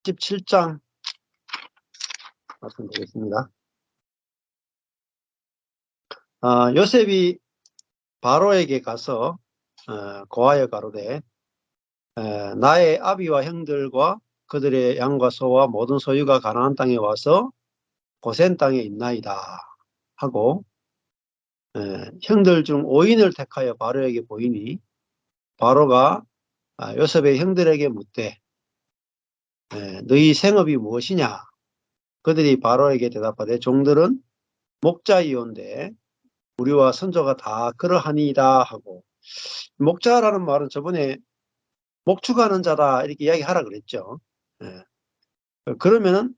17장 말씀드리겠습니다. 요셉이 바로에게 가서 고하여 가로되 나의 아비와 형들과 그들의 양과 소와 모든 소유가 가나안 땅에 와서 고센 땅에 있나이다 하고 형들 중 5인을 택하여 바로에게 보이니 바로가 요셉의 형들에게 묻되 너희 생업이 무엇이냐? 그들이 바로에게 대답하되 종들은 목자이온데 우리와 선조가 다 그러하니이다 하고, 목자라는 말은 저번에 목축하는 자다 이렇게 이야기하라 그랬죠. 예. 그러면은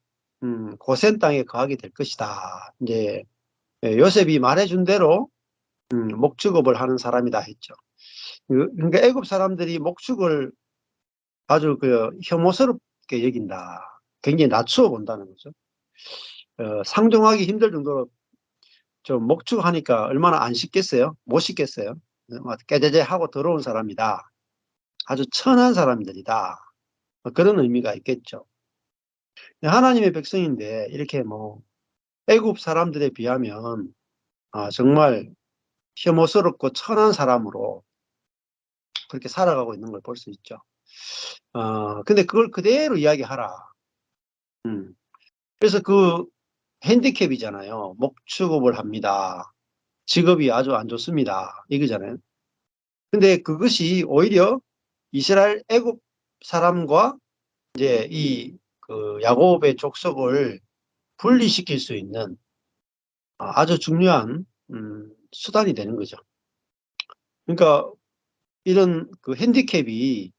고센 땅에 거하게 될 것이다. 이제 요셉이 말해준 대로 목축업을 하는 사람이다 했죠. 그러니까 애굽 사람들이 목축을 아주 혐오스럽게 여긴다. 굉장히 낮추어 본다는 거죠. 상종하기 힘들 정도로 좀 목축하니까 얼마나 안 씻겠어요? 못 씻겠어요? 깨재재하고 더러운 사람이다. 아주 천한 사람들이다. 그런 의미가 있겠죠. 하나님의 백성인데 이렇게 애굽 사람들에 비하면 정말 혐오스럽고 천한 사람으로 그렇게 살아가고 있는 걸 볼 수 있죠. 근데 그걸 그대로 이야기하라. 그래서 그 핸디캡이잖아요. 목축업을 합니다. 직업이 아주 안 좋습니다. 이거잖아요. 근데 그것이 오히려 이스라엘 애굽 사람과 이제 그 야곱의 족속을 분리시킬 수 있는 아주 중요한 수단이 되는 거죠. 그러니까 이런 그 핸디캡이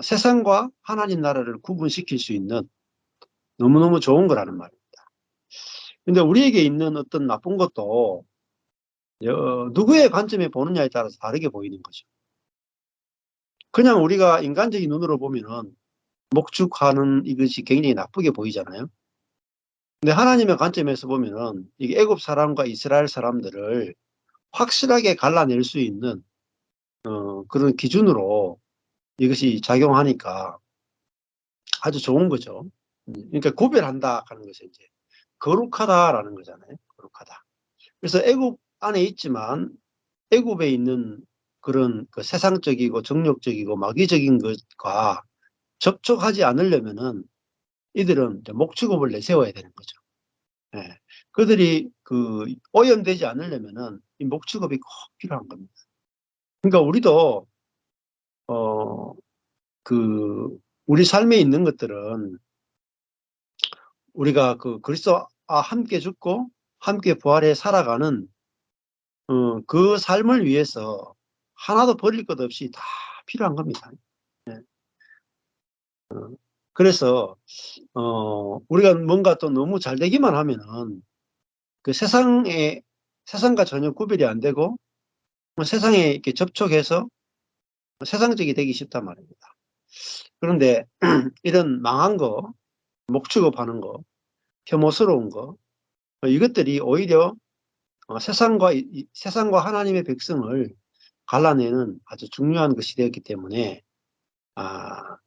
세상과 하나님 나라를 구분시킬 수 있는 너무너무 좋은 거라는 말입니다. 근데 우리에게 있는 어떤 나쁜 것도 누구의 관점에 보느냐에 따라서 다르게 보이는 거죠. 그냥 우리가 인간적인 눈으로 보면은 목축하는 이것이 굉장히 나쁘게 보이잖아요. 근데 하나님의 관점에서 보면은 이게 애굽 사람과 이스라엘 사람들을 확실하게 갈라낼 수 있는 그런 기준으로 이것이 작용하니까 아주 좋은 거죠. 그러니까 구별한다 하는 것이 이제 거룩하다라는 거잖아요. 거룩하다. 그래서 애굽 안에 있지만 애굽에 있는 그런 그 세상적이고 정욕적이고 마귀적인 것과 접촉하지 않으려면은 이들은 목축업을 내세워야 되는 거죠. 예. 그들이 오염되지 않으려면은 이 목축업이 꼭 필요한 겁니다. 그러니까 우리도 어, 우리 삶에 있는 것들은 우리가 그리스도와 함께 죽고 함께 부활해 살아가는 그 삶을 위해서 하나도 버릴 것 없이 다 필요한 겁니다. 예. 그래서 우리가 뭔가 또 너무 잘 되기만 하면은 그 세상과 전혀 구별이 안 되고 세상에 이렇게 접촉해서 세상적이 되기 쉽단 말입니다. 그런데 이런 망한 거, 목축업하는 거, 혐오스러운 거, 이것들이 오히려 세상과 하나님의 백성을 갈라내는 아주 중요한 것이 되었기 때문에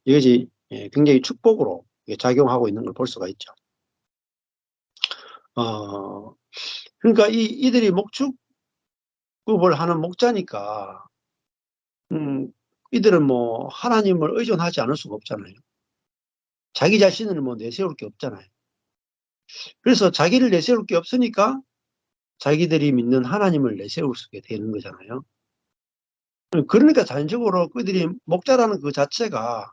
이것이 굉장히 축복으로 작용하고 있는 걸 볼 수가 있죠. 그러니까 이들이 목축업을 하는 목자니까 이들은 하나님을 의존하지 않을 수가 없잖아요. 자기 자신을 내세울 게 없잖아요. 그래서 자기를 내세울 게 없으니까 자기들이 믿는 하나님을 내세울 수 있게 되는 거잖아요. 그러니까 자연적으로 그들이 목자라는 그 자체가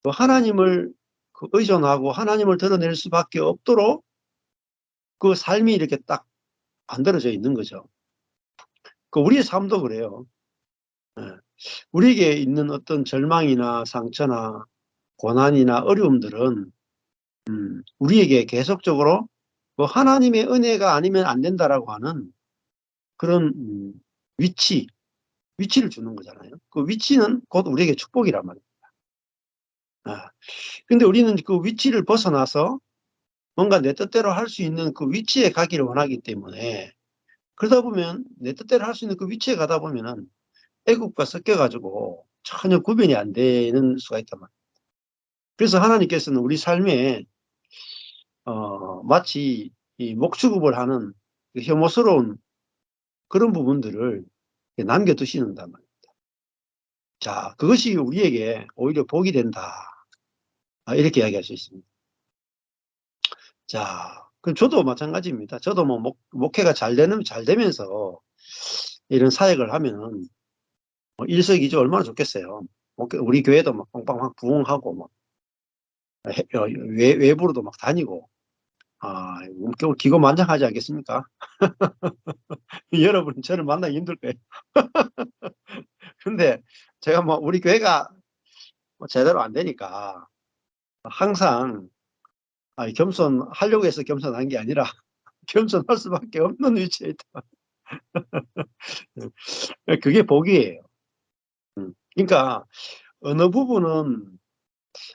하나님을 의존하고 하나님을 드러낼 수밖에 없도록 그 삶이 이렇게 딱 만들어져 있는 거죠. 우리의 삶도 그래요. 우리에게 있는 어떤 절망이나 상처나 고난이나 어려움들은 우리에게 계속적으로 하나님의 은혜가 아니면 안 된다라고 하는 그런 위치를 주는 거잖아요. 그 위치는 곧 우리에게 축복이란 말입니다. 근데 우리는 그 위치를 벗어나서 뭔가 내 뜻대로 할 수 있는 그 위치에 가기를 원하기 때문에 그러다 보면 내 뜻대로 할 수 있는 그 위치에 가다 보면은 애국과 섞여가지고 전혀 구별이 안 되는 수가 있단 말이에요. 그래서 하나님께서는 우리 삶에 마치 이 목축업을 하는 그 혐오스러운 그런 부분들을 남겨두시는단 말이에요. 자, 그것이 우리에게 오히려 복이 된다. 이렇게 이야기할 수 있습니다. 자, 그 저도 마찬가지입니다. 저도 뭐 목회가 잘 되면서 이런 사역을 하면은 뭐 일석이조 얼마나 좋겠어요. 우리 교회도 막 빵빵 부흥하고 막 외부로도 막 다니고 기고만장하지 않겠습니까? 여러분 저를 만나기 힘들 거예요. 근데 제가 뭐 우리 교회가 뭐 제대로 안 되니까 항상 겸손하려고 해서 겸손한 게 아니라 겸손할 수밖에 없는 위치에 있다. 그게 복이에요. 그러니까 어느 부분은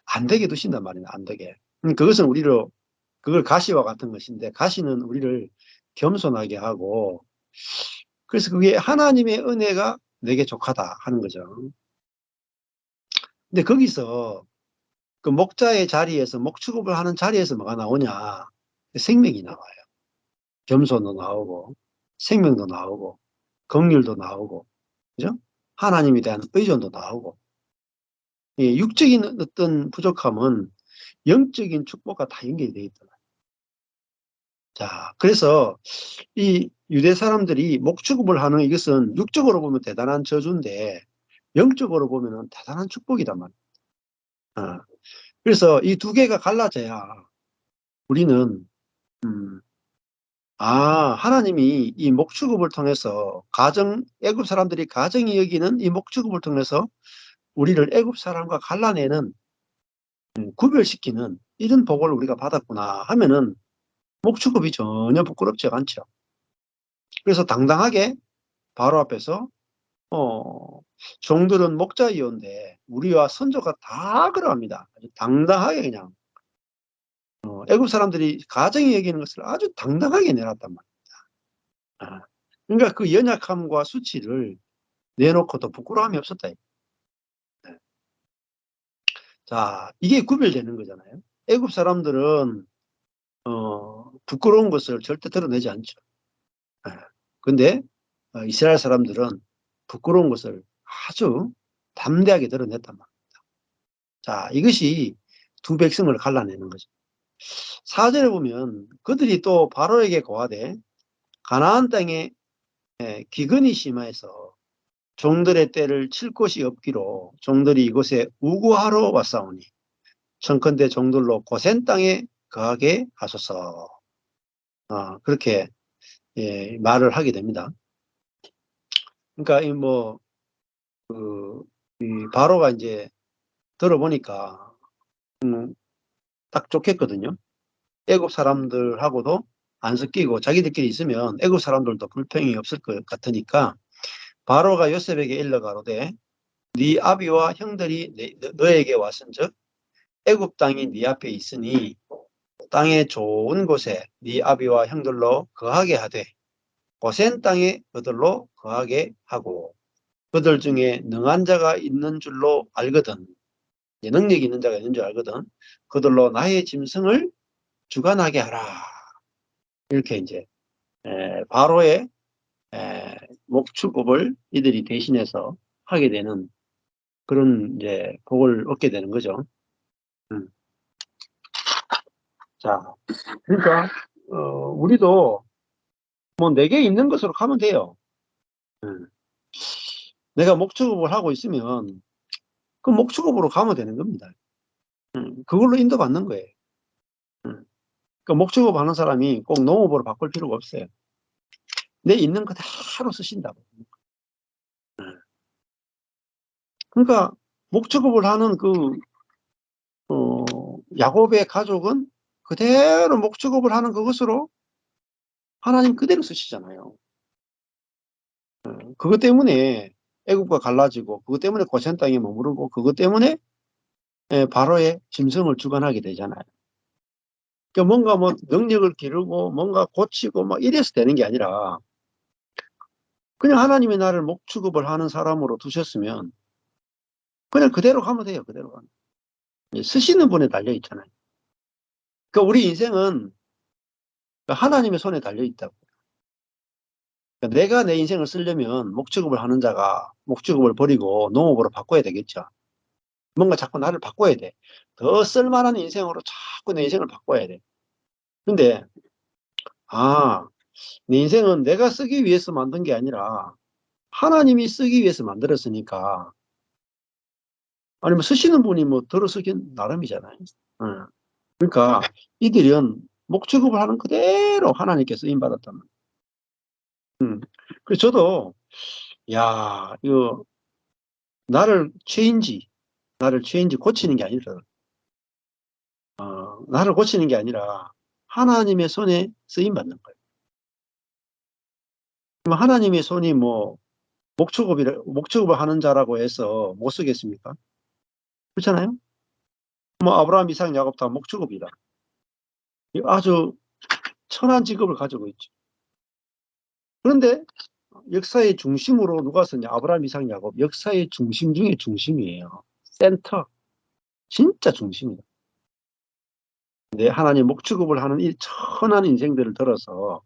안 되게 두신단 말이에요. 안 되게. 그것은 우리로 그걸 가시와 같은 것인데 가시는 우리를 겸손하게 하고 그래서 그게 하나님의 은혜가 내게 족하다 하는 거죠. 근데 거기서 그 목자의 자리에서 목축업을 하는 자리에서 뭐가 나오냐? 생명이 나와요. 겸손도 나오고 생명도 나오고 긍휼도 나오고 그죠? 하나님에 대한 의존도 나오고 육적인 어떤 부족함은 영적인 축복과 다 연결이 되어 있다. 자, 그래서 이 유대 사람들이 목축업을 하는 이것은 육적으로 보면 대단한 저주인데 영적으로 보면 대단한 축복이단 말이에요. 그래서 이 두 개가 갈라져야 우리는 음, 하나님이 이 목축업을 통해서 애굽 사람들이 가정이 여기는 이 목축업을 통해서 우리를 애굽 사람과 갈라내는 구별시키는 이런 복을 우리가 받았구나 하면은 목축업이 전혀 부끄럽지 않죠. 그래서 당당하게 바로 앞에서 종들은 목자이온데 우리와 선조가 다 그러합니다. 아주 당당하게 그냥 애굽 사람들이 가정이 여기는 것을 아주 당당하게 내놨단 말이에요. 그러니까 그 연약함과 수치를 내놓고도 부끄러움이 없었다. 네. 자, 이게 구별되는 거잖아요. 애굽 사람들은 부끄러운 것을 절대 드러내지 않죠. 예. 근데 이스라엘 사람들은 부끄러운 것을 아주 담대하게 드러냈단 말이에요. 자, 이것이 두 백성을 갈라내는 거죠. 4절에 보면 그들이 또 바로에게 고하되 가나안 땅에 기근이 심하여서 종들의 때를 칠 곳이 없기로 종들이 이곳에 우구하러 왔사오니 청컨대 종들로 고센 땅에 거하게 하소서. 그렇게 말을 하게 됩니다. 그러니까 이 바로가 이제 들어보니까 딱 좋겠거든요. 애굽 사람들하고도 안 섞이고 자기들끼리 있으면 애굽 사람들도 불평이 없을 것 같으니까 바로가 요셉에게 일러 가로되 네 아비와 형들이 너에게 왔은즉 애굽 땅이 네 앞에 있으니 땅의 좋은 곳에 네 아비와 형들로 거하게 하되 고센 땅에 그들로 거하게 하고 그들 중에 능한 자가 있는 줄로 알거든. 능력이 있는 자가 있는 줄 알거든. 그들로 나의 짐승을 주관하게 하라. 이렇게 이제 바로의 목축업을 이들이 대신해서 하게 되는 그런 이제 복을 얻게 되는 거죠. 음. 자, 그러니까 우리도 뭐 내게 있는 것으로 가면 돼요. 음. 내가 목축업을 하고 있으면 그 목축업으로 가면 되는 겁니다. 그걸로 인도받는 거예요. 음. 그 목축업 하는 사람이 꼭 농업으로 바꿀 필요가 없어요. 내 있는 그대로 쓰신다고. 그러니까 목축업을 하는 야곱의 가족은 그대로 목축업을 하는 그것으로 하나님 그대로 쓰시잖아요. 그것 때문에 애굽과 갈라지고 그것 때문에 고센 땅에 머무르고 그것 때문에 바로의 짐승을 주관하게 되잖아요. 그러니까 뭔가 뭐 능력을 기르고 뭔가 고치고 막 이래서 되는 게 아니라 그냥 하나님의 나를 목축업을 하는 사람으로 두셨으면 그냥 그대로 가면 돼요. 그대로 가면. 쓰시는 분에 달려 있잖아요. 그러니까 우리 인생은 하나님의 손에 달려 있다고. 그러니까 내가 내 인생을 쓰려면 목축업을 하는 자가 목축업을 버리고 농업으로 바꿔야 되겠죠. 뭔가 자꾸 나를 바꿔야 돼. 더 쓸만한 인생으로 자꾸 내 인생을 바꿔야 돼. 근데 내 인생은 내가 쓰기 위해서 만든 게 아니라 하나님이 쓰기 위해서 만들었으니까, 아니면 쓰시는 분이 뭐 들어 쓰긴 나름이잖아요. 어. 그러니까 이들은 목축업을 하는 그대로 하나님께 쓰임 받았단 말이에요. 그래서 저도 야 이거 나를 죄인지 고치는 게 아니라, 나를 고치는 게 아니라 하나님의 손에 쓰임 받는 거예요. 그럼 하나님의 손이 뭐 목축업을 하는 자라고 해서 못 쓰겠습니까? 그렇잖아요. 뭐 아브라함, 이삭, 야곱 다 목축업이다. 아주 천한 직업을 가지고 있죠. 그런데 역사의 중심으로 누가 썼냐? 아브라함, 이삭, 야곱. 역사의 중심 중에 중심이에요. 센터. 진짜 중심이다. 근데 하나님 목축업을 하는 이 천한 인생들을 들어서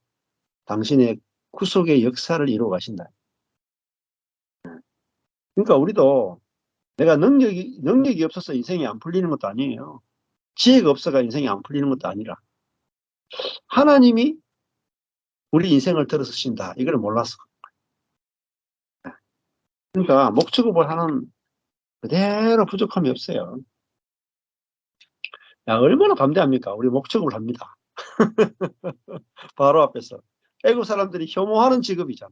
당신의 구속의 역사를 이루어 가신다. 그러니까 우리도 내가 능력이 없어서 인생이 안 풀리는 것도 아니에요. 지혜가 없어가 인생이 안 풀리는 것도 아니라 하나님이 우리 인생을 들어 쓰신다. 이걸 몰랐어. 그러니까 목축업을 하는 그대로 부족함이 없어요. 야, 얼마나 감대합니까? 우리 목축업을 합니다. 바로 앞에서. 애국 사람들이 혐오하는 직업이잖아.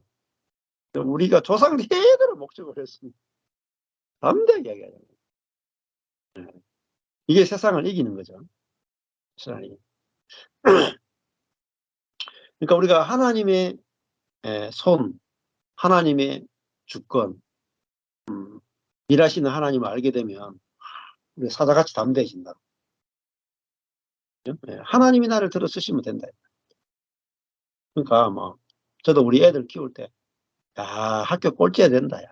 우리가 조상 대대로 목축을 했습니다. 담대하게 이야기하잖아요. 이게 세상을 이기는 거죠. 세상이. 그러니까 우리가 하나님의 손, 하나님의 주권, 일하시는 하나님을 알게 되면 우리 사자같이 담대해진다. 하나님이 나를 들어 쓰시면 된다. 그러니까 뭐 저도 우리 애들 키울 때, 야, 학교 꼴찌해야 된다. 야.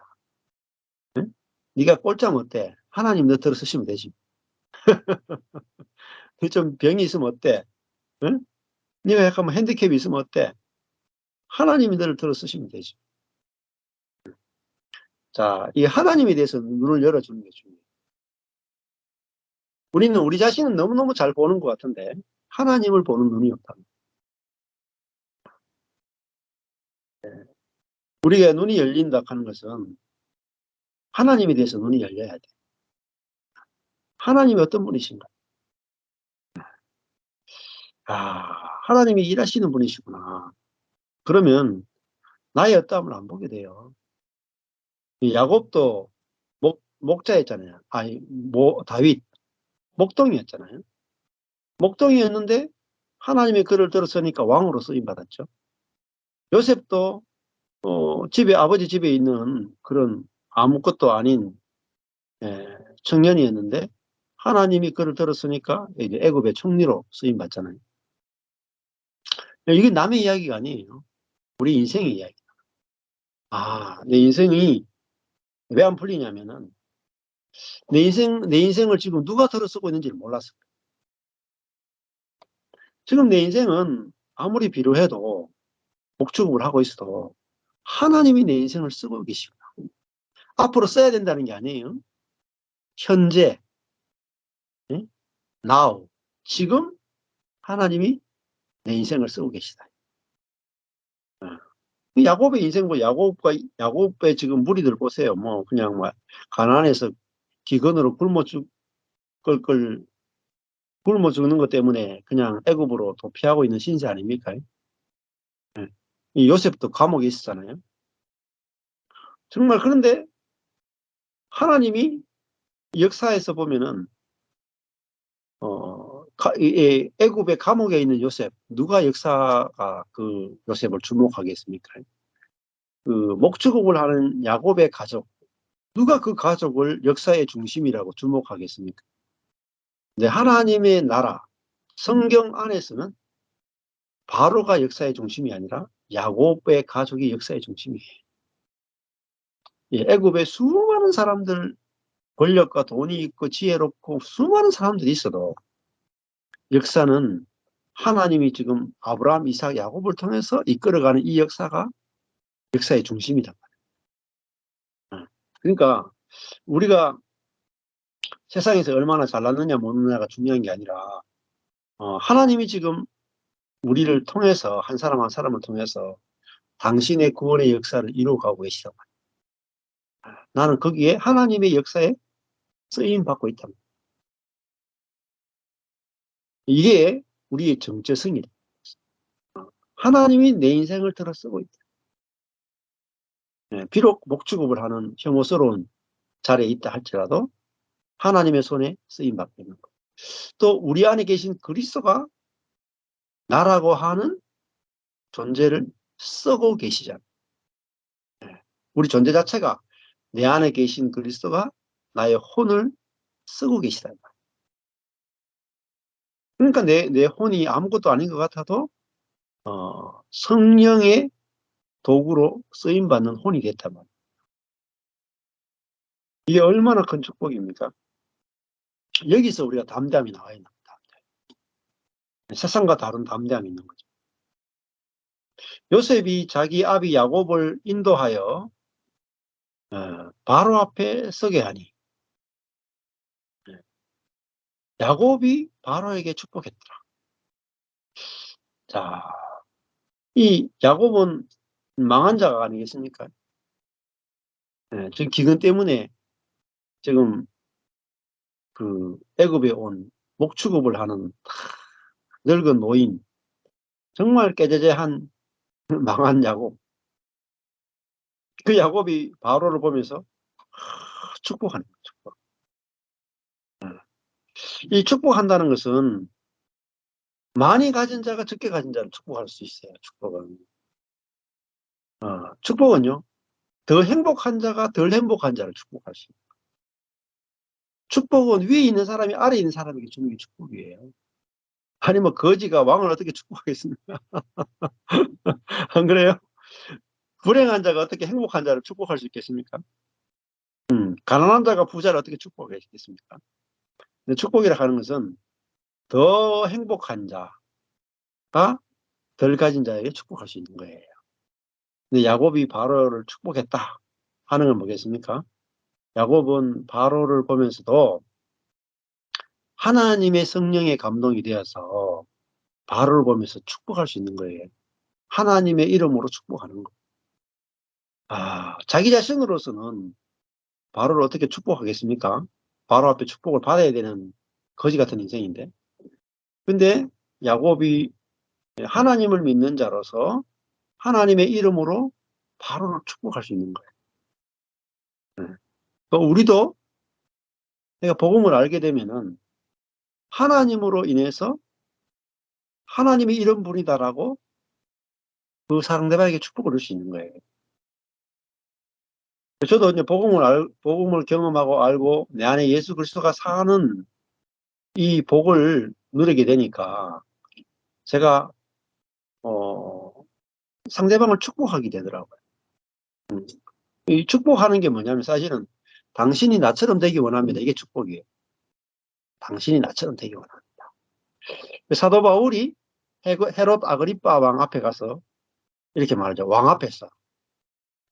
응? 네가 꼴찌하면 어때? 하나님 너 들어 쓰시면 되지. 좀 병이 있으면 어때? 응? 네가 약간 뭐 핸디캡이 있으면 어때? 하나님이 너를 들어 쓰시면 되지. 자, 이 하나님에 대해서 눈을 열어주는 게 중요해요. 우리는 우리 자신은 너무너무 잘 보는 것 같은데 하나님을 보는 눈이 없다. 우리가 눈이 열린다 하는 것은 하나님에 대해서 눈이 열려야 돼. 하나님이 어떤 분이신가? 하나님이 일하시는 분이시구나. 그러면 나의 어떠함을 안 보게 돼요. 야곱도 목자였잖아요. 다윗 목동이었잖아요. 목동이었는데 하나님의 글을 들었으니까 왕으로 쓰임 받았죠. 요셉도 아버지 집에 있는 그런 아무것도 아닌 청년이었는데 하나님이 그를 들었으니까 이제 애굽의 총리로 쓰임 받잖아요. 이게 남의 이야기가 아니에요. 우리 인생의 이야기. 내 인생이 왜 안 풀리냐면은 내 인생을 지금 누가 들어 쓰고 있는지를 몰랐어요. 지금 내 인생은 아무리 비료해도 목축업을 하고 있어도 하나님이 내 인생을 쓰고 계시구나. 앞으로 써야 된다는 게 아니에요. 현재, now, 지금 하나님이 내 인생을 쓰고 계시다. 야곱의 인생 야곱의 지금 무리들 보세요. 뭐 그냥 뭐 가난해서 기근으로 굶어 죽는 것 때문에 그냥 애굽으로 도피하고 있는 신세 아닙니까? 이 요셉도 감옥에 있었잖아요. 정말 그런데 하나님이 역사에서 보면은 애굽의 감옥에 있는 요셉, 누가 역사가 그 요셉을 주목하겠습니까? 그 목축업을 하는 야곱의 가족, 누가 그 가족을 역사의 중심이라고 주목하겠습니까? 근데 하나님의 나라, 성경 안에서는 바로가 역사의 중심이 아니라 야곱의 가족이 역사의 중심이에요. 애굽의 수많은 사람들 권력과 돈이 있고 지혜롭고 수많은 사람들이 있어도 역사는 하나님이 지금 아브라함, 이삭, 야곱을 통해서 이끌어가는 이 역사가 역사의 중심이다. 그러니까 우리가 세상에서 얼마나 잘났느냐 못느냐가 중요한 게 아니라 하나님이 지금 우리를 통해서 한 사람 한 사람을 통해서 당신의 구원의 역사를 이루어가고 계시단 말이야. 나는 거기에 하나님의 역사에 쓰임 받고 있다. 이게 우리의 정체성이다. 하나님이 내 인생을 들어 쓰고 있다. 비록 목축업을 하는 혐오스러운 자리에 있다 할지라도 하나님의 손에 쓰임 받고 있는 것. 또 우리 안에 계신 그리스도가 나라고 하는 존재를 쓰고 계시잖아요. 우리 존재 자체가 내 안에 계신 그리스도가 나의 혼을 쓰고 계시다. 그러니까 내 혼이 아무것도 아닌 것 같아도 성령의 도구로 쓰임받는 혼이 됐단 말이에요. 이게 얼마나 큰 축복입니까? 여기서 우리가 담대함이 나와야 합니다. 세상과 다른 담대함이 있는 거죠. 요셉이 자기 아비 야곱을 인도하여 바로 앞에 서게 하니 야곱이 바로에게 축복했더라. 자, 이 야곱은 망한 자가 아니겠습니까? 지금 기근 때문에 지금 그 애굽에 온 목축업을 하는 늙은 노인, 정말 깨재재한 망한 야곱. 그 야곱이 바로를 보면서 축복하는 거예요. 축복. 이 축복한다는 것은 많이 가진 자가 적게 가진 자를 축복할 수 있어요. 축복은. 축복은요. 더 행복한 자가 덜 행복한 자를 축복할 수 있어요. 축복은 위에 있는 사람이 아래에 있는 사람에게 주는 게 축복이에요. 아니 뭐 거지가 왕을 어떻게 축복하겠습니까? 안 그래요? 불행한 자가 어떻게 행복한 자를 축복할 수 있겠습니까? 가난한 자가 부자를 어떻게 축복하겠습니까? 근데 축복이라 하는 것은 더 행복한 자가 덜 가진 자에게 축복할 수 있는 거예요. 근데 야곱이 바로를 축복했다 하는 건 뭐겠습니까? 야곱은 바로를 보면서도 하나님의 성령에 감동이 되어서 바로를 보면서 축복할 수 있는 거예요. 하나님의 이름으로 축복하는 거. 자기 자신으로서는 바로를 어떻게 축복하겠습니까? 바로 앞에 축복을 받아야 되는 거지 같은 인생인데. 근데 야곱이 하나님을 믿는 자로서 하나님의 이름으로 바로를 축복할 수 있는 거예요. 또 우리도 내가 복음을 알게 되면은 하나님으로 인해서 하나님의 이름 분이다라고 그 상대방에게 축복을 줄 수 있는 거예요. 저도 이제 복음을 경험하고 알고 내 안에 예수 그리스도가 사는 이 복을 누리게 되니까 제가 상대방을 축복하게 되더라고요. 이 축복하는 게 뭐냐면 사실은 당신이 나처럼 되기 원합니다. 이게 축복이에요. 당신이 나처럼 되기 원합니다. 사도 바울이 헤롯 아그리빠 왕 앞에 가서 이렇게 말하죠. 왕 앞에서.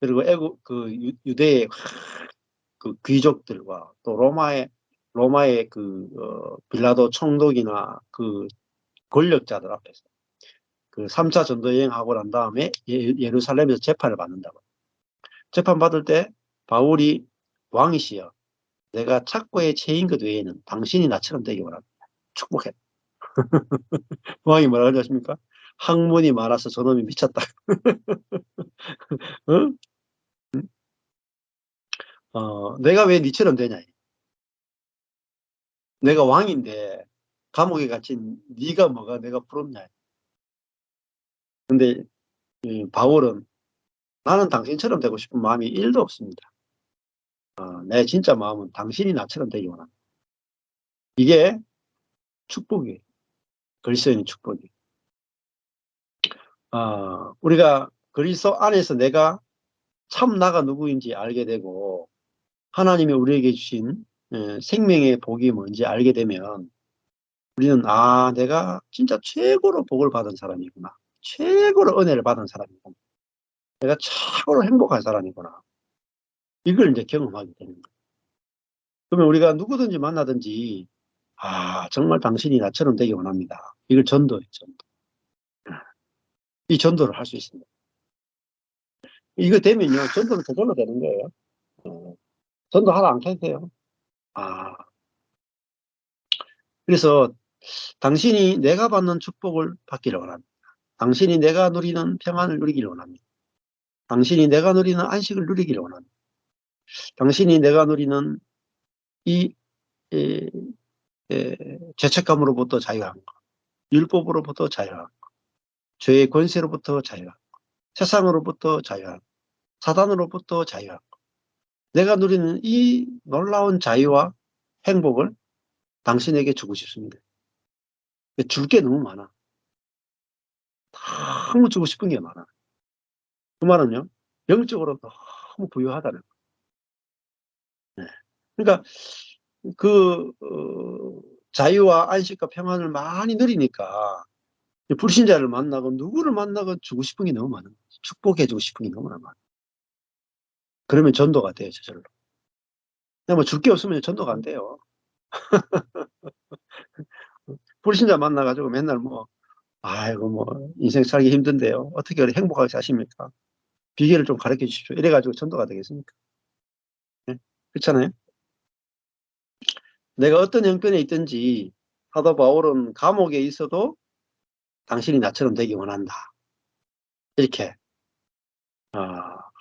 그리고 유대의 그 귀족들과 또 로마의 빌라도 총독이나 그 권력자들 앞에서 그 3차 전도 여행하고 난 다음에 예루살렘에서 재판을 받는다고. 재판 받을 때 바울이 왕이시여 내가 착고에 채인 것 외에는 당신이 나처럼 되기 원합니다. 축복해. 왕이 뭐라고 하십니까? 학문이 많아서 저놈이 미쳤다. 응? 내가 왜 니처럼 되냐. 내가 왕인데 감옥에 갇힌 네가 뭐가 내가 부럽냐. 근데 바울은 나는 당신처럼 되고 싶은 마음이 1도 없습니다. 내 진짜 마음은 당신이 나처럼 되기 원합니다. 이게 축복이에요. 그리스도인의 축복이에요. 우리가 그리스도 안에서 내가 참 나가 누구인지 알게 되고 하나님이 우리에게 주신 생명의 복이 뭔지 알게 되면 우리는 내가 진짜 최고로 복을 받은 사람이구나. 최고로 은혜를 받은 사람이구나. 내가 최고로 행복한 사람이구나. 이걸 이제 경험하게 되는 거예요. 그러면 우리가 누구든지 만나든지 정말 당신이 나처럼 되기 원합니다. 이걸 전도예요. 전도. 이 전도를 할 수 있습니다. 이거 되면요. 전도는 저절로 되는 거예요. 전도 하나 안 해도 돼요. 그래서 당신이 내가 받는 축복을 받기를 원합니다. 당신이 내가 누리는 평안을 누리기를 원합니다. 당신이 내가 누리는 안식을 누리기를 원합니다. 당신이 내가 누리는 이 죄책감으로부터 자유한 것, 율법으로부터 자유한 것, 죄의 권세로부터 자유한 것, 세상으로부터 자유한 것, 사단으로부터 자유한 것. 내가 누리는 이 놀라운 자유와 행복을 당신에게 주고 싶습니다. 줄 게 너무 많아. 너무 주고 싶은 게 많아. 그 말은요, 영적으로 너무 부유하다는 거예요. 그러니까 자유와 안식과 평안을 많이 누리니까 불신자를 만나고 누구를 만나고 주고 싶은 게 너무 많은 거예요. 축복해주고 싶은 게 너무나 많아요. 그러면 전도가 돼요, 저절로. 근데 뭐 줄 게 없으면 전도가 안 돼요. 불신자 만나가지고 맨날 아이고, 인생 살기 힘든데요. 어떻게 그렇게 행복하게 사십니까? 비결을 좀 가르쳐 주십시오. 이래가지고 전도가 되겠습니까? 네? 그렇잖아요? 내가 어떤 형편에 있든지 사도 바울은 감옥에 있어도 당신이 나처럼 되기 원한다. 이렇게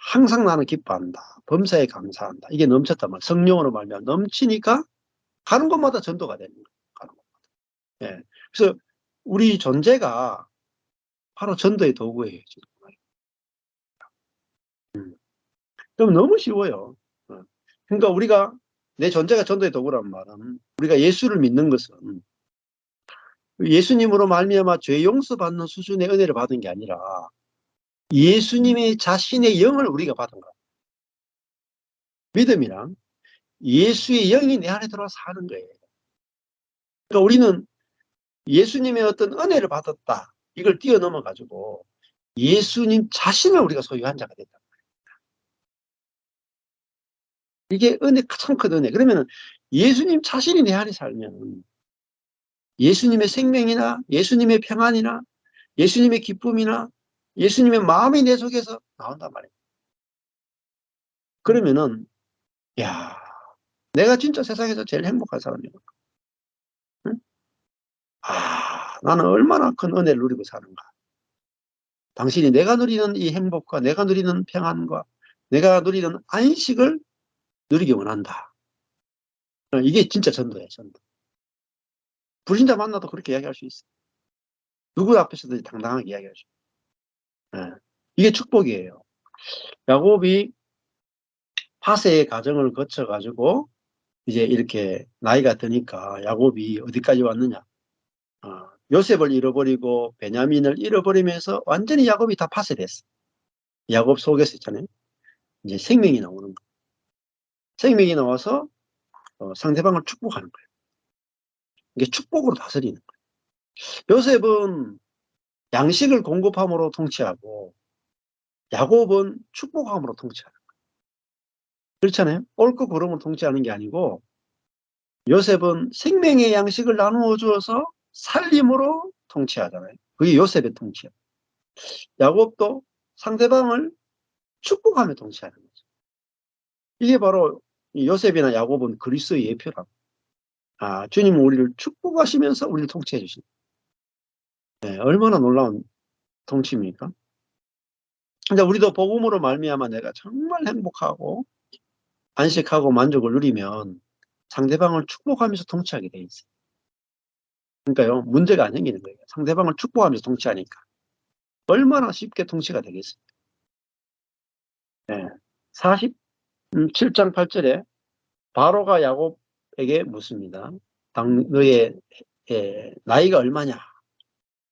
항상 나는 기뻐한다. 범사에 감사한다. 이게 넘쳤단 말이야. 성령으로 말미암아 넘치니까 가는 곳마다 전도가 되는 거예요. 가는 곳. 예. 그래서 우리 존재가 바로 전도의 도구예요. 그럼 너무 쉬워요. 그러니까 우리가 내 존재가 전도의 도구란 말은 우리가 예수를 믿는 것은 예수님으로 말미암아 죄 용서받는 수준의 은혜를 받은 게 아니라 예수님의 자신의 영을 우리가 받은 거예요. 믿음이란 예수의 영이 내 안에 들어와서 하는 거예요. 그러니까 우리는 예수님의 어떤 은혜를 받았다. 이걸 뛰어넘어 가지고 예수님 자신을 우리가 소유한 자가 됐다. 이게 은혜, 참 큰 은혜. 그러면 예수님 자신이 내 안에 살면 예수님의 생명이나 예수님의 평안이나 예수님의 기쁨이나 예수님의 마음이 내 속에서 나온단 말이에요. 그러면은 야, 내가 진짜 세상에서 제일 행복한 사람이구나. 응? 나는 얼마나 큰 은혜를 누리고 사는가. 당신이 내가 누리는 이 행복과 내가 누리는 평안과 내가 누리는 안식을 누리기 원한다. 이게 진짜 전도예요. 전도. 불신자 만나도 그렇게 이야기할 수 있어요. 누구 앞에서든지 당당하게 이야기할 수 있어요. 이게 축복이에요. 야곱이 파세의 과정을 거쳐가지고 이제 이렇게 나이가 드니까 야곱이 어디까지 왔느냐. 요셉을 잃어버리고 베냐민을 잃어버리면서 완전히 야곱이 다 파쇄됐어. 야곱 속에서 있잖아요. 이제 생명이 나오는 거예요. 생명이 나와서 상대방을 축복하는 거예요. 이게 축복으로 다스리는 거예요. 요셉은 양식을 공급함으로 통치하고 야곱은 축복함으로 통치하는 거예요. 그렇잖아요. 옳고 그름으로 통치하는 게 아니고 요셉은 생명의 양식을 나누어 주어서 살림으로 통치하잖아요. 그게 요셉의 통치예요. 야곱도 상대방을 축복하며 통치하는 거죠. 이게 바로 요셉이나 야곱은 그리스도의 예표라고. 주님은 우리를 축복하시면서 우리를 통치해 주신다. 네, 얼마나 놀라운 통치입니까? 근데 우리도 복음으로 말미암아 내가 정말 행복하고 안식하고 만족을 누리면 상대방을 축복하면서 통치하게 돼 있어요. 그러니까요, 문제가 안 생기는 거예요. 상대방을 축복하면서 통치하니까. 얼마나 쉽게 통치가 되겠어요. 네. 47장 8절에 바로가 야곱에게 묻습니다. 너의 나이가 얼마냐?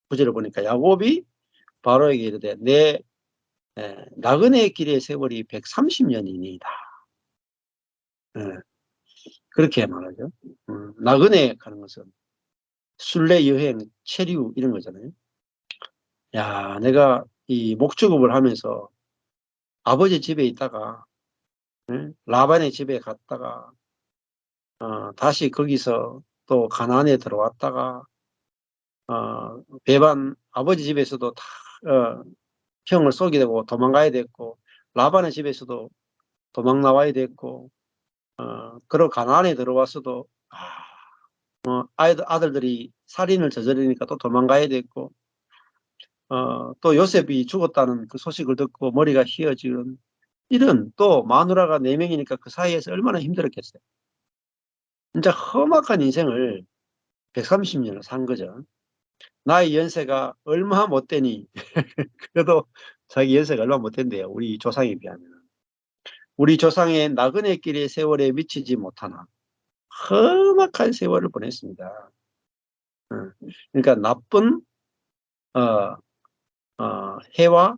9절을 보니까 야곱이 바로에게 이르되 내 나그네의 길의 세월이 130년이니이다. 그렇게 말하죠. 나그네 가는 것은 순례 여행, 체류 이런 거잖아요. 야, 내가 이 목축업을 하면서 아버지 집에 있다가 라반의 집에 갔다가 다시 거기서 또 가나안에 들어왔다가 배반 아버지 집에서도 다 형을 쏘게 되고 도망가야 됐고 라반의 집에서도 도망 나와야 됐고 그리고 가나안에 들어와서도 아들들이 살인을 저지르니까 또 도망가야 됐고 또 요셉이 죽었다는 그 소식을 듣고 머리가 휘어지는 이런 또 마누라가 4명이니까 그 사이에서 얼마나 힘들었겠어요. 진짜 험악한 인생을 130년을 산 거죠. 나의 연세가 얼마 못 되니 그래도 자기 연세가 얼마 못 된대요. 우리 조상에 비하면. 우리 조상의 나그네 길의 세월에 미치지 못하나 험악한 세월을 보냈습니다. 그러니까 나쁜 해와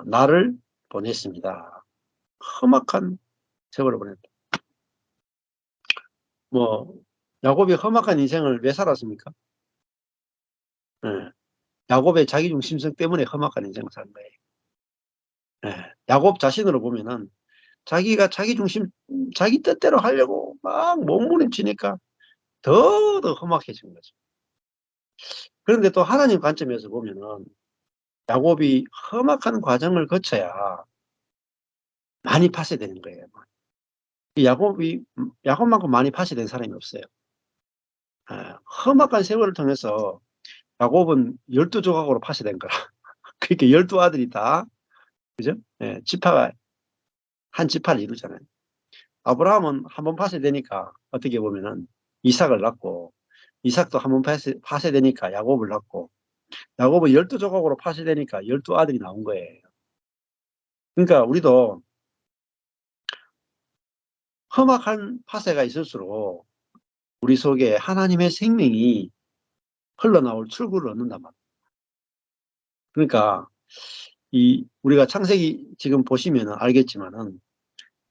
날을 보냈습니다. 험악한 세월을 보냈다. 뭐 야곱이 험악한 인생을 왜 살았습니까? 야곱의 자기중심성 때문에 험악한 인생을 산 거예요. 야곱 자신으로 보면은 자기가 자기 뜻대로 하려고 막 몸부림치니까 더 험악해진 거죠. 그런데 또 하나님 관점에서 보면은 야곱이 험악한 과정을 거쳐야 많이 파쇄되는 거예요. 야곱만큼 많이 파쇄된 사람이 없어요. 험악한 세월을 통해서 야곱은 12조각으로 파쇄된 거라. 그러니까 12아들이 다, 그죠? 지파가 한 지파를 이루잖아요. 아브라함은 한 번 파쇄되니까 어떻게 보면은 이삭을 낳고, 이삭도 한 번 파쇄되니까 야곱을 낳고, 야곱은 12조각으로 파쇄되니까 12아들이 나온 거예요. 그러니까 우리도 험악한 파쇄가 있을수록 우리 속에 하나님의 생명이 흘러나올 출구를 얻는단 말이에요. 그러니까 우리가 창세기 지금 보시면 알겠지만은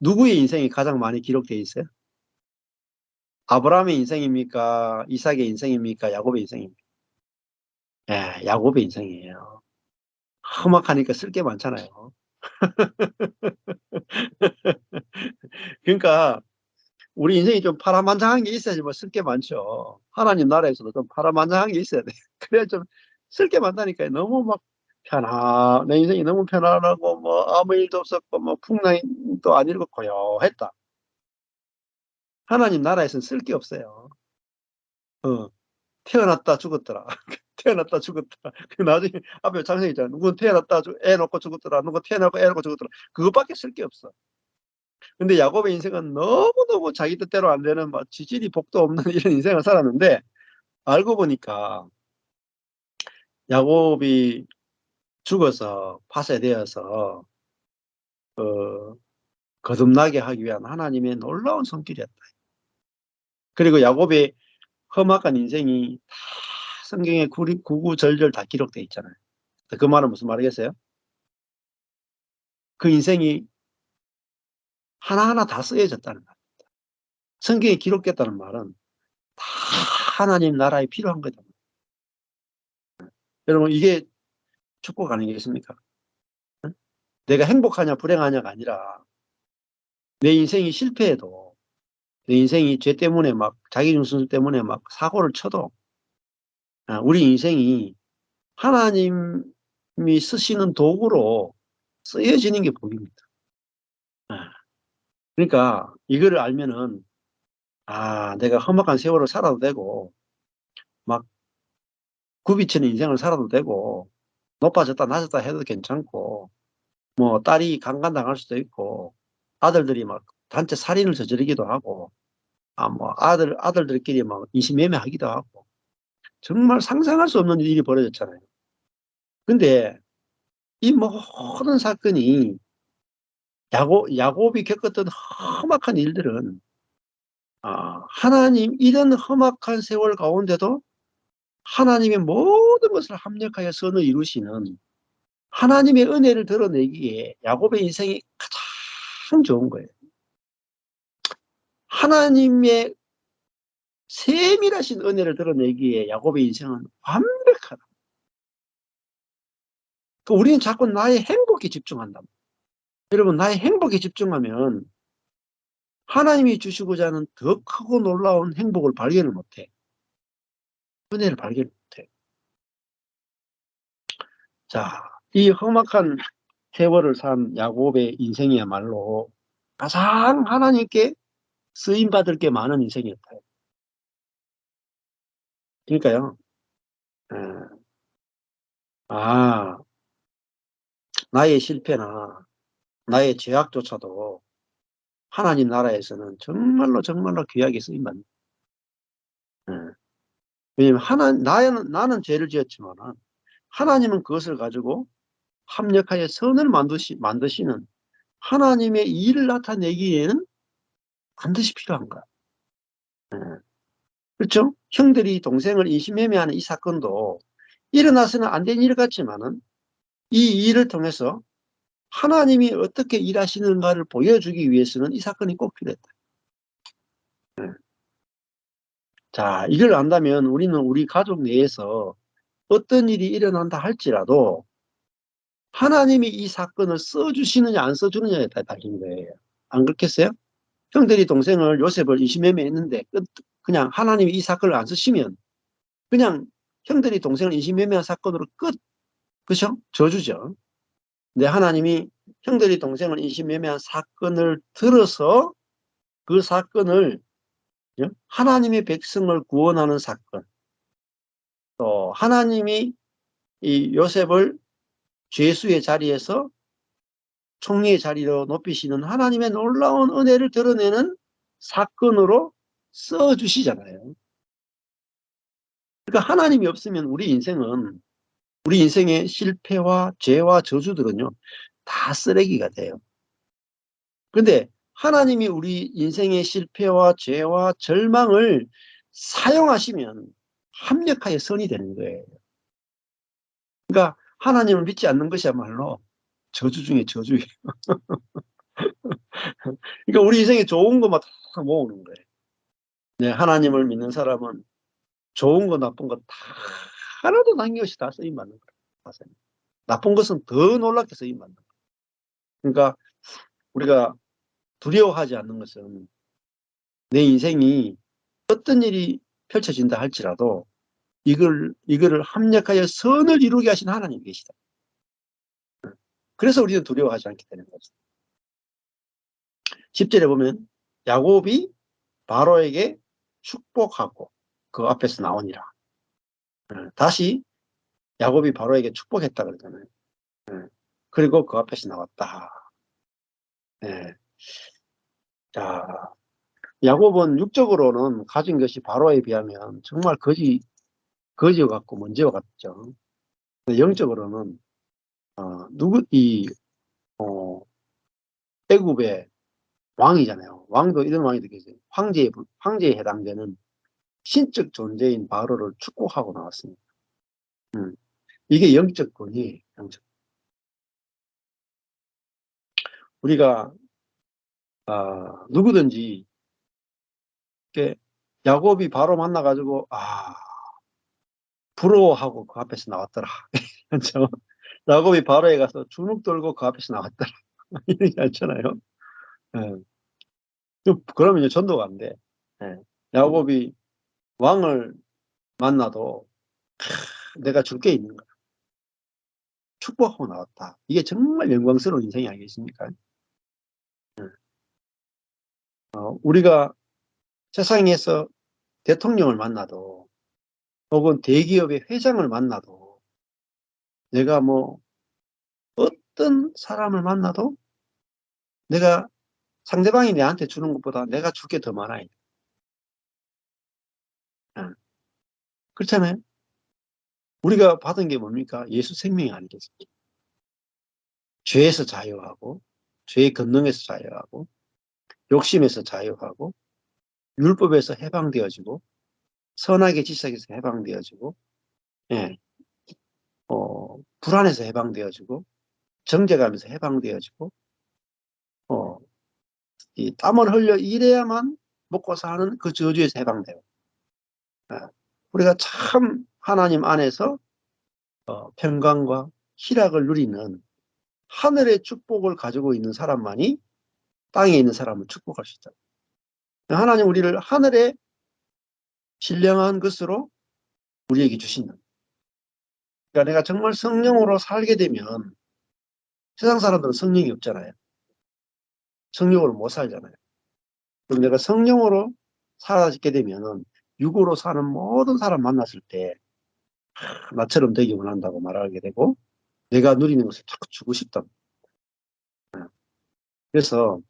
누구의 인생이 가장 많이 기록되어 있어요? 아브라함의 인생입니까? 이삭의 인생입니까? 야곱의 인생입니까? 야곱의 인생이에요. 험악하니까 쓸 게 많잖아요. 그러니까 우리 인생이 좀 파란만장한 게 있어야지 뭐 쓸 게 많죠. 하나님 나라에서도 좀 파란만장한 게 있어야 돼. 그래야 좀 쓸 게 많다니까요. 너무 막 내 인생이 너무 편안하고 뭐 아무 일도 없었고 뭐 풍랑도 안 일고 고요했다. 하나님 나라에서는 쓸 게 없어요. 어, 태어났다 죽었더라. 태어났다 죽었더라. 그 나중에 앞에 장생 있잖아. 누군 태어났다 애 놓고 죽었더라. 누구 태어나고 애 놓고 죽었더라. 그것밖에 쓸 게 없어. 근데 야곱의 인생은 너무너무 자기 뜻대로 안 되는 막 지질이 복도 없는 이런 인생을 살았는데 알고 보니까 야곱이 죽어서 파쇄되어서 거듭나게 하기 위한 하나님의 놀라운 손길이었다. 그리고 야곱의 험악한 인생이 다 성경에 구구절절 다 기록되어 있잖아요. 그 말은 무슨 말이겠어요? 그 인생이 하나하나 다 쓰여졌다는 거예요. 성경에 기록됐다는 말은 다 하나님 나라에 필요한 거다. 여러분 이게 축복 아니겠습니까? 내가 행복하냐 불행하냐가 아니라 내 인생이 실패해도 내 인생이 죄 때문에 막 자기중심 때문에 막 사고를 쳐도 우리 인생이 하나님이 쓰시는 도구로 쓰여지는 게 복입니다. 그러니까 이거를 알면은 내가 험악한 세월을 살아도 되고 막 굽이치는 인생을 살아도 되고 높아졌다 낮았다 해도 괜찮고 뭐 딸이 강간당할 수도 있고 아들들이 막 단체 살인을 저지르기도 하고 뭐 아들들끼리 막 인신매매하기도 하고 정말 상상할 수 없는 일이 벌어졌잖아요. 근데 이 모든 사건이 야곱이 겪었던 험악한 일들은 하나님 이런 험악한 세월 가운데도 하나님의 모든 것을 합력하여 선을 이루시는 하나님의 은혜를 드러내기에 야곱의 인생이 가장 좋은 거예요. 하나님의 세밀하신 은혜를 드러내기에 야곱의 인생은 완벽하다. 우리는 자꾸 나의 행복에 집중한다. 여러분, 나의 행복에 집중하면 하나님이 주시고자 하는 더 크고 놀라운 행복을 발견을 못해. 은혜를 발견 못해. 자, 이 험악한 세월을 산 야곱의 인생이야말로 가장 하나님께 쓰임받을 게 많은 인생이었다. 그러니까요, 아, 나의 실패나 나의 죄악조차도 하나님 나라에서는 정말로 정말로 귀하게 쓰임받는다. 왜냐면 나는 죄를 지었지만 하나님은 그것을 가지고 합력하여 선을 만드시는 하나님의 일을 나타내기에는 반드시 필요한 거야. 그렇죠? 형들이 동생을 인신매매하는 이 사건도 일어나서는 안 된 일 같지만은 이 일을 통해서 하나님이 어떻게 일하시는가를 보여주기 위해서는 이 사건이 꼭 필요했다. 자, 이걸 안다면 우리는 우리 가족 내에서 어떤 일이 일어난다 할지라도 하나님이 이 사건을 써주시느냐 안 써주느냐에 따라 달린 거예요. 안 그렇겠어요? 형들이 동생을 요셉을 인신매매했는데 그냥 하나님이 이 사건을 안 쓰시면 그냥 형들이 동생을 인신매매한 사건으로 끝. 그렇죠? 저주죠. 근데 하나님이 형들이 동생을 인신매매한 사건을 들어서 그 사건을 하나님의 백성을 구원하는 사건, 또 하나님이 이 요셉을 죄수의 자리에서 총리의 자리로 높이시는 하나님의 놀라운 은혜를 드러내는 사건으로 써주시잖아요. 그러니까 하나님이 없으면 우리 인생의 실패와 죄와 저주들은요 다 쓰레기가 돼요. 그런데 하나님이 우리 인생의 실패와 죄와 절망을 사용하시면 합력하여 선이 되는 거예요. 그러니까 하나님을 믿지 않는 것이야말로 저주 중에 저주예요. 그러니까 우리 인생에 좋은 것만 다 모으는 거예요. 네, 하나님을 믿는 사람은 좋은 거 나쁜 거 다 하나도 남김없이 다 쓰임받는 거예요. 나쁜 것은 더 놀랍게 쓰임받는 거예요. 그러니까 우리가 두려워하지 않는 것은 내 인생이 어떤 일이 펼쳐진다 할지라도 이거를 합력하여 선을 이루게 하신 하나님이 계시다. 그래서 우리는 두려워하지 않게 되는 거죠. 10절에 보면 야곱이 바로에게 축복하고 그 앞에서 나오니라. 다시 야곱이 바로에게 축복했다 그러잖아요. 그리고 그 앞에서 나왔다. 네. 자, 야곱은 육적으로는 가진 것이 바로에 비하면 정말 거지와 같고 먼지와 같죠. 영적으로는 애굽의 왕이잖아요. 왕도 이런 왕이 되겠어요. 황제에 해당되는 신적 존재인 바로를 축복하고 나왔습니다. 이게 영적 권위예요. 영적. 우리가 누구든지 이렇게 야곱이 바로 만나가지고 부러워하고 그 앞에서 나왔더라. 그렇죠? 야곱이 바로에 가서 주눅 들고 그 앞에서 나왔더라. 이러지 않잖아요. 예. 그러면 이제 전도가 안 돼. 예. 야곱이 왕을 만나도 내가 줄 게 있는 거야. 축복하고 나왔다. 이게 정말 영광스러운 인생이 아니겠습니까? 우리가 세상에서 대통령을 만나도 혹은 대기업의 회장을 만나도 내가 뭐 어떤 사람을 만나도 내가 상대방이 내한테 주는 것보다 내가 줄 게 더 많아요. 그렇잖아요. 우리가 받은 게 뭡니까? 예수 생명이 아니겠습니까? 죄에서 자유하고 죄의 권능에서 자유하고 욕심에서 자유하고 율법에서 해방되어지고 선악의 지식에서 해방되어지고 예, 불안에서 해방되어지고 정죄감에서 해방되어지고 이 땀을 흘려 일해야만 먹고 사는 그 저주에서 해방돼요. 우리가 참 하나님 안에서 평강과 희락을 누리는 하늘의 축복을 가지고 있는 사람만이 땅에 있는 사람을 축복할 수 있잖아요. 하나님 우리를 하늘의 신령한 것으로 우리에게 주신다. 그러니까 내가 정말 성령으로 살게 되면 세상 사람들은 성령이 없잖아요. 성령으로 못 살잖아요. 그럼 내가 성령으로 살아지게 되면은 육으로 사는 모든 사람 만났을 때 나처럼 되기 원한다고 말하게 되고 내가 누리는 것을 자꾸 주고 싶다. 그래서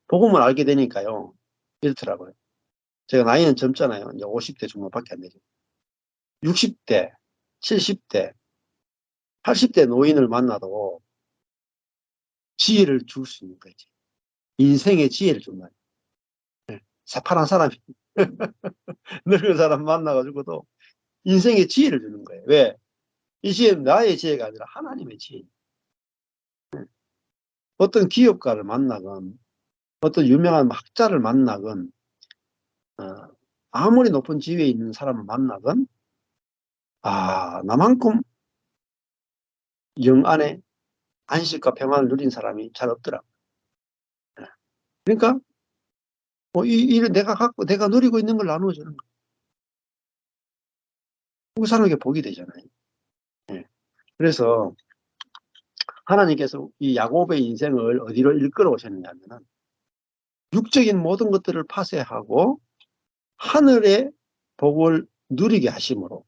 복음을 알게 되니까요. 이렇더라고요. 제가 나이는 젊잖아요. 이제 50대 중반밖에 안 되죠. 60대, 70대, 80대 노인을 만나도 지혜를 줄 수 있는 거지. 인생의 지혜를 준다. 새파란 사람이 늙은 사람 만나가지고도 인생의 지혜를 주는 거예요. 왜? 이 지혜는 나의 지혜가 아니라 하나님의 지혜. 어떤 기업가를 만나건 어떤 유명한 학자를 만나건 아무리 높은 지위에 있는 사람을 만나건 나만큼 영 안에 안식과 평안을 누린 사람이 잘 없더라고요. 그러니까 이를 내가 갖고 내가 누리고 있는 걸 나누어주는 거예요. 그 사람에게 복이 되잖아요. 네. 그래서 하나님께서 이 야곱의 인생을 어디로 이끌어 오셨느냐면은 육적인 모든 것들을 파쇄하고 하늘의 복을 누리게 하심으로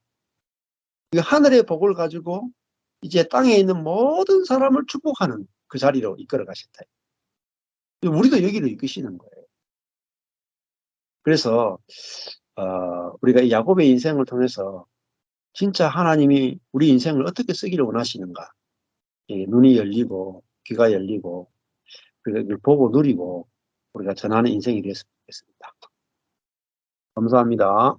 이 하늘의 복을 가지고 이제 땅에 있는 모든 사람을 축복하는 그 자리로 이끌어 가셨다. 우리도 여기로 이끄시는 거예요. 그래서 우리가 이 야곱의 인생을 통해서 진짜 하나님이 우리 인생을 어떻게 쓰기를 원하시는가 눈이 열리고 귀가 열리고 그걸 보고 누리고 우리가 전하는 인생이 되었으면 좋겠습니다. 감사합니다.